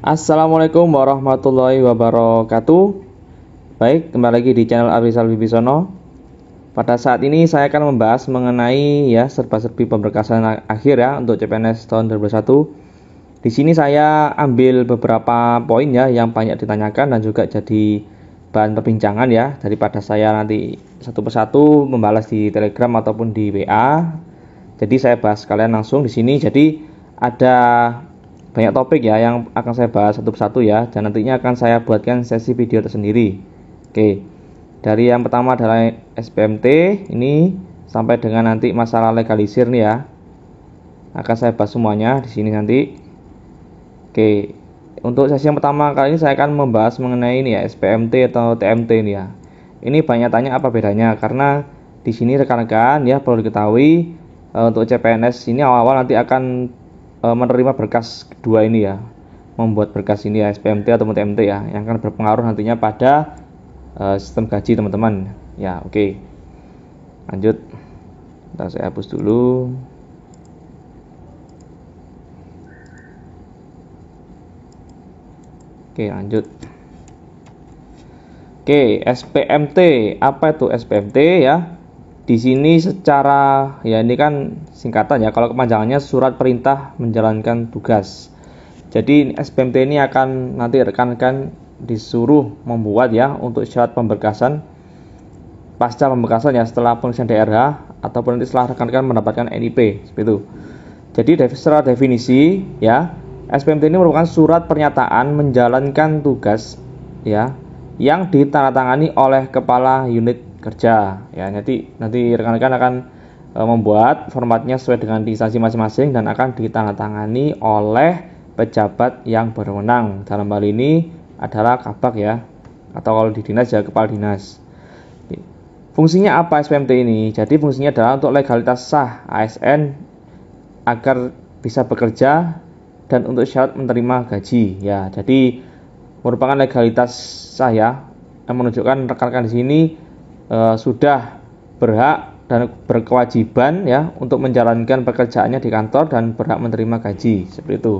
Assalamualaikum warahmatullahi wabarakatuh. Baik, kembali lagi di channel Afrizal Wibisono. Pada saat ini saya akan membahas mengenai serba-serbi pemberkasan akhir untuk CPNS tahun 2021. Di sini saya ambil beberapa poin yang banyak ditanyakan dan juga jadi bahan perbincangan daripada saya nanti satu persatu membalas di Telegram ataupun di WA. Jadi saya bahas kalian langsung di sini. Jadi ada banyak topik yang akan saya bahas satu persatu dan nantinya akan saya buatkan sesi video tersendiri. Oke. Dari yang pertama adalah SBMT ini sampai dengan nanti masalah legalisir nih akan saya bahas semuanya di sini nanti. Oke. Untuk sesi yang pertama kali ini saya akan membahas mengenai ini SBMT atau TMT ini Ini banyak tanya apa bedanya, karena di sini rekan-rekan perlu diketahui untuk CPNS ini awal-awal nanti akan menerima berkas kedua ini membuat berkas ini SPMT atau TMT yang akan berpengaruh nantinya pada sistem gaji teman-teman oke. Lanjut, ntar saya hapus dulu. Oke, lanjut. Oke, SPMT, apa itu SPMT Di sini secara ini kan singkatan kalau kepanjangannya surat perintah menjalankan tugas. Jadi SBMT ini akan nanti rekan-rekan disuruh membuat untuk syarat pemberkasan pasca pemberkasan setelah pengisian DRH ataupun nanti setelah rekan-rekan mendapatkan NIP seperti itu. Jadi secara definisi SBMT ini merupakan surat pernyataan menjalankan tugas yang ditandatangani oleh kepala unit kerja nanti rekan-rekan akan membuat formatnya sesuai dengan instansi masing-masing dan akan ditandatangani oleh pejabat yang berwenang. Dalam hal ini adalah kabak atau kalau di dinas kepala dinas. Fungsinya apa SPMT ini? Jadi fungsinya adalah untuk legalitas sah ASN agar bisa bekerja dan untuk syarat menerima gaji jadi merupakan legalitas sah yang menunjukkan rekan-rekan di sini sudah berhak dan berkewajiban untuk menjalankan pekerjaannya di kantor dan berhak menerima gaji seperti itu.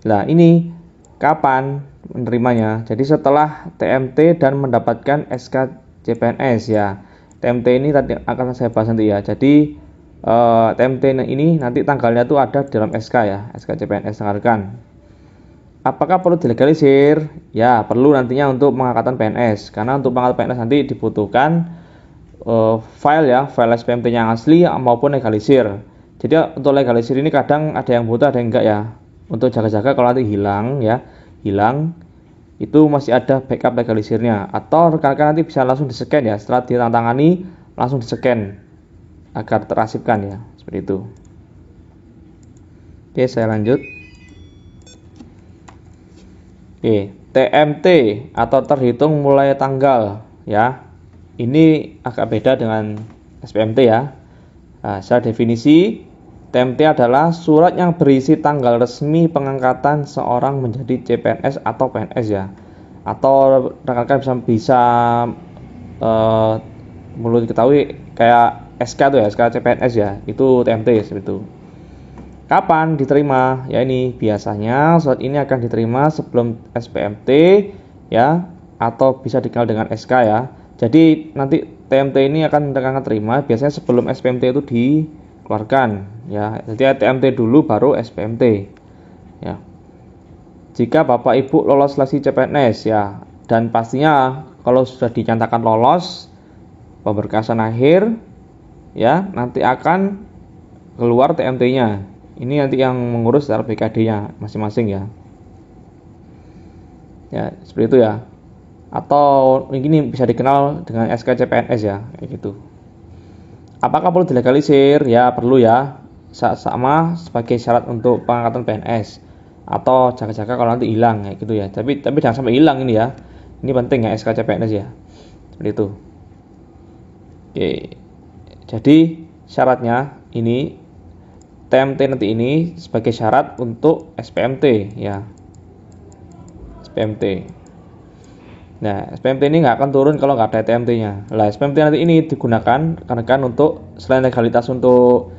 Nah, ini kapan menerimanya? Jadi setelah TMT dan mendapatkan SK CPNS TMT ini tadi akan saya bahas nanti Jadi TMT ini nanti tanggalnya tuh ada dalam SK SK CPNS rekan. Apakah perlu dilegalisir? Perlu nantinya untuk pengangkatan PNS. Karena untuk pengangkatan PNS nanti dibutuhkan file SPMT yang asli maupun legalisir. Jadi untuk legalisir ini kadang ada yang butuh, ada yang enggak Untuk jaga-jaga kalau nanti hilang itu masih ada backup legalisirnya. Atau rekan-rekan nanti bisa langsung di-scan setelah ditandatangani langsung di-scan agar terasipkan seperti itu. Oke, saya lanjut. Oke, TMT atau terhitung mulai tanggal ini agak beda dengan SPMT Secara definisi TMT adalah surat yang berisi tanggal resmi pengangkatan seorang menjadi CPNS atau PNS atau rekan-rekan bisa perlu diketahui kayak SK tuh SK CPNS itu TMT seperti itu. Kapan diterima? Ini biasanya surat ini akan diterima sebelum SPMT atau bisa dikenal dengan SK Jadi nanti TMT ini akan rekan-rekan terima biasanya sebelum SPMT itu dikeluarkan Jadi TMT dulu baru SPMT Jika Bapak Ibu lolos seleksi CPNS dan pastinya kalau sudah dinyatakan lolos pemberkasan akhir nanti akan keluar TMT-nya. Ini nanti yang mengurus secara BKD-nya masing-masing seperti itu Atau ini bisa dikenal dengan SK CPNS kayak gitu. Apakah perlu dilegalisir? Perlu sama sebagai syarat untuk pengangkatan PNS atau jaga-jaga kalau nanti hilang gitu Tapi jangan sampai hilang ini Ini penting SK CPNS seperti itu. Oke. Jadi syaratnya ini TMT nanti ini sebagai syarat untuk SPMT SPMT. Nah, SPMT ini nggak akan turun kalau nggak ada TMT-nya. Lah, SPMT nanti ini digunakan rekan-rekan untuk selain legalitas untuk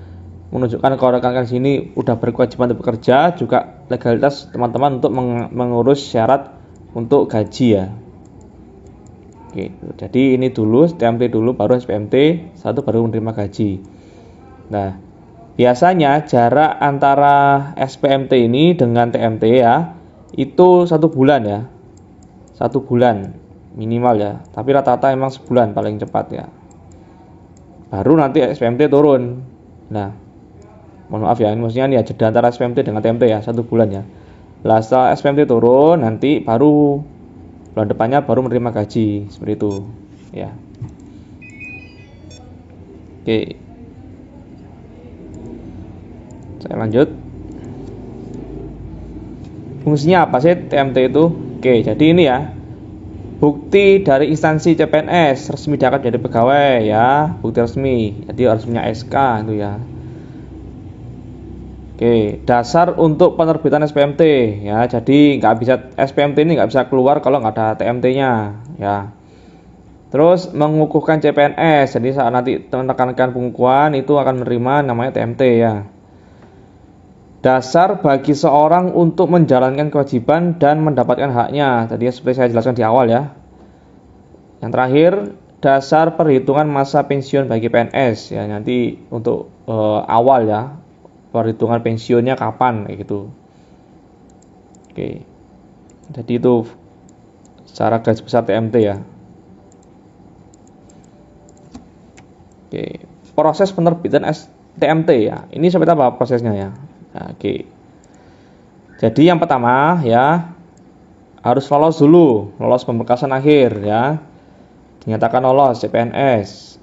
menunjukkan kalau rekan-rekan sini udah berkewajiban untuk bekerja, juga legalitas teman-teman untuk mengurus syarat untuk gaji ya. Oke, jadi ini dulu TMT dulu baru SPMT, satu baru menerima gaji. Nah, biasanya jarak antara SPMT ini dengan TMT ya itu 1 bulan ya, 1 bulan minimal ya, tapi rata-rata emang sebulan paling cepat ya, baru nanti SPMT turun. Nah, mohon maaf ya, ini maksudnya nih ya, jeda antara SPMT dengan TMT ya 1 bulan ya. Lah setelah SPMT turun nanti baru bulan depannya baru menerima gaji, seperti itu ya. Oke, saya lanjut. Fungsinya apa sih TMT itu? Oke, jadi ini ya, bukti dari instansi CPNS resmi diangkat jadi pegawai ya, bukti resmi, jadi harus punya SK itu ya. Oke, dasar untuk penerbitan SPMT ya, jadi nggak bisa SPMT ini nggak bisa keluar kalau nggak ada TMT-nya ya. Terus mengukuhkan CPNS, jadi saat nanti rekan-rekan pengukuhan itu akan menerima namanya TMT ya. Dasar bagi seorang untuk menjalankan kewajiban dan mendapatkan haknya, tadi seperti saya jelaskan di awal ya. Yang terakhir, dasar perhitungan masa pensiun bagi PNS ya, nanti untuk awal ya, perhitungan pensiunnya kapan kayak gitu. Oke, jadi itu secara garis besar TMT ya. Oke, proses penerbitan TMT ya, ini seperti apa prosesnya ya. Nah, oke, jadi yang pertama ya, harus lolos dulu, lolos pemberkasan akhir ya, dinyatakan lolos CPNS.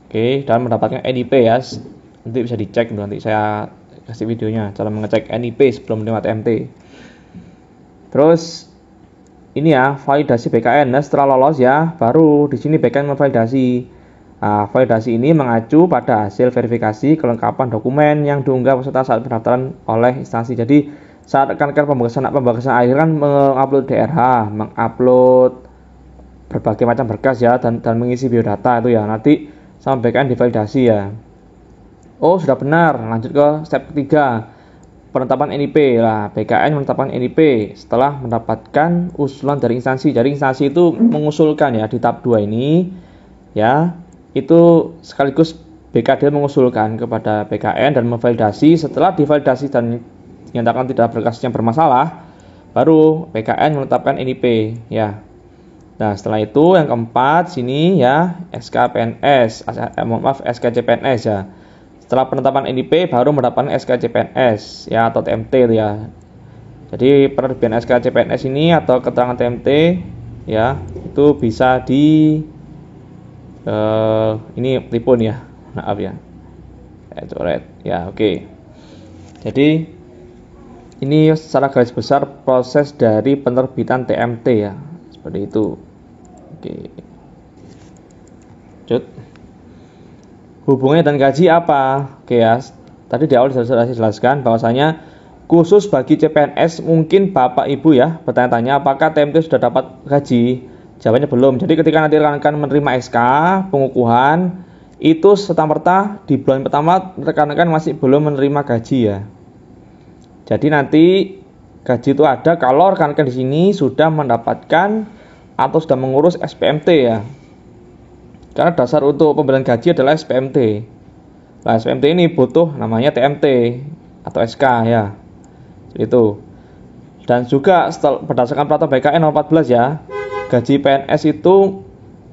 Oke, dan mendapatkan NIP ya, nanti bisa dicek, nanti saya kasih videonya cara mengecek NIP sebelum menerima TMT. Terus ini ya, validasi BKN. Nah, setelah lolos ya, baru di sini BKN memvalidasi. Nah, validasi ini mengacu pada hasil verifikasi kelengkapan dokumen yang diunggah peserta saat pendaftaran oleh instansi. Jadi saat rekan-rekan pemberkasan akhir kan mengupload DRH, mengupload berbagai macam berkas ya, dan mengisi biodata itu ya, nanti sama BKN divalidasi ya. Oh, sudah benar, lanjut ke step ketiga, penetapan NIP. Lah, BKN menetapkan NIP setelah mendapatkan usulan dari instansi. Jadi instansi itu mengusulkan ya, di tahap 2 ini ya, itu sekaligus BKD mengusulkan kepada BKN dan memvalidasi. Setelah divalidasi dan dinyatakan tidak berkas yang bermasalah, baru BKN menetapkan NIP ya. Nah, setelah itu yang keempat sini ya, SK CPNS ya. Setelah penetapan NIP baru mendapatkan SK CPNS ya, atau TMT ya. Jadi penerbitan SK CPNS ini atau keterangan TMT ya, itu bisa di ini pripun ya, maaf ya, coret ya. Oke, jadi ini secara garis besar proses dari penerbitan TMT ya, seperti itu. Oke, lanjut. Hubungannya dan gaji apa? Oke ya, tadi di awal sudah saya jelaskan bahwasanya khusus bagi CPNS mungkin Bapak Ibu ya bertanya-tanya apakah TMT sudah dapat gaji. Jawabannya belum. Jadi ketika nanti rekan-rekan menerima SK pengukuhan, itu serta-merta di bulan pertama rekan-rekan masih belum menerima gaji ya. Jadi nanti gaji itu ada kalau rekan-rekan di sini sudah mendapatkan atau sudah mengurus SPMT ya. Karena dasar untuk pemberian gaji adalah SPMT. Nah, SPMT ini butuh namanya TMT atau SK ya. Itu. Dan juga berdasarkan peraturan BKN nomor 14 ya, gaji PNS itu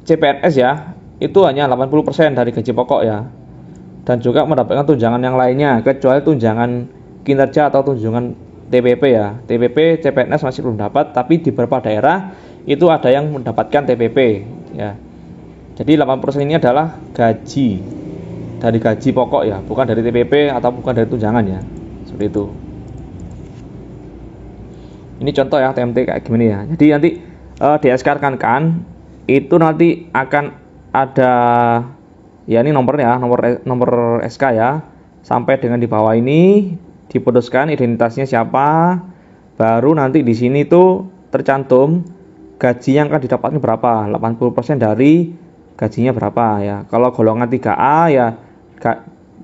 CPNS ya, itu hanya 80% dari gaji pokok ya. Dan juga mendapatkan tunjangan yang lainnya kecuali tunjangan kinerja atau tunjangan TPP ya. TPP CPNS masih belum dapat, tapi di beberapa daerah itu ada yang mendapatkan TPP ya. Jadi 80% ini adalah gaji dari gaji pokok ya, bukan dari TPP atau bukan dari tunjangan ya. Seperti itu. Ini contoh ya TMT kayak gimana ya. Jadi nanti di SK rekan-rekan itu nanti akan ada ya, ini nomornya, nomor SK ya. Sampai dengan di bawah ini diputuskan identitasnya siapa. Baru nanti di sini tuh tercantum gaji yang akan didapatkan berapa, 80% dari gajinya berapa ya. Kalau golongan 3A ya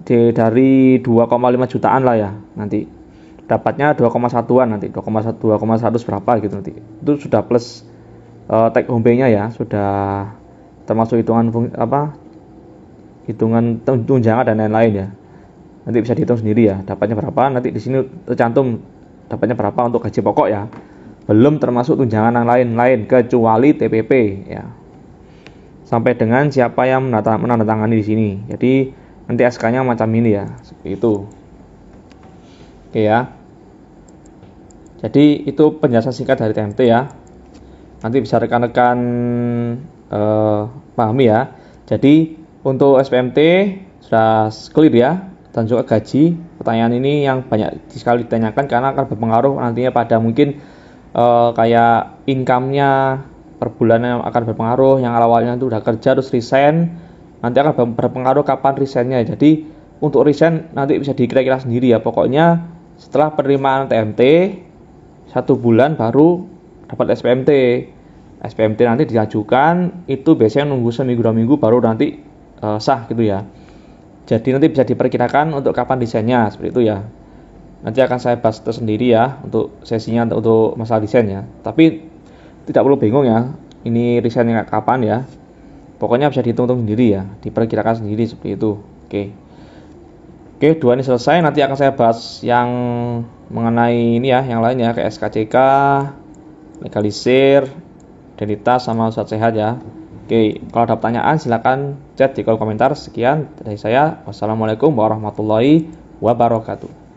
dari 2,5 jutaan lah ya, nanti dapatnya 2,1an nanti 2,1 berapa gitu nanti. Itu sudah plus take home pay-nya ya, sudah termasuk hitungan hitungan tunjangan dan lain-lain ya. Nanti bisa dihitung sendiri ya, dapatnya berapa. Nanti di sini tercantum dapatnya berapa untuk gaji pokok ya. Belum termasuk tunjangan yang lain-lain kecuali TPP ya. Sampai dengan siapa yang menandatangani di sini. Jadi nanti SK-nya macam ini ya, seperti itu. Oke ya. Jadi itu penjelasan singkat dari TMT ya. Nanti bisa rekan-rekan pahami ya. Jadi untuk SPMT sudah clear ya, dan juga gaji. Pertanyaan ini yang banyak sekali ditanyakan karena akan berpengaruh nantinya pada mungkin kayak income-nya per bulannya akan berpengaruh. Yang awalnya itu udah kerja terus resign, nanti akan berpengaruh kapan resignnya. Jadi untuk resign nanti bisa dikira-kira sendiri ya. Pokoknya setelah penerimaan TMT 1 bulan baru dapat SPMT. SPMT nanti diajukan itu biasanya nunggu seminggu 2 minggu baru nanti sah gitu ya. Jadi nanti bisa diperkirakan untuk kapan desainnya seperti itu ya. Nanti akan saya bahas tersendiri ya untuk sesinya untuk masalah desain ya. Tapi tidak perlu bingung ya, ini desainnya kapan ya. Pokoknya bisa dihitung sendiri ya, diperkirakan sendiri seperti itu. Oke, 2 ini selesai. Nanti akan saya bahas yang mengenai ini ya, yang lain ya, kayak SKCK, legalisir, identitas sama usaha sehat ya. Oke, kalau ada pertanyaan silakan chat di kolom komentar. Sekian dari saya. Wassalamualaikum warahmatullahi wabarakatuh.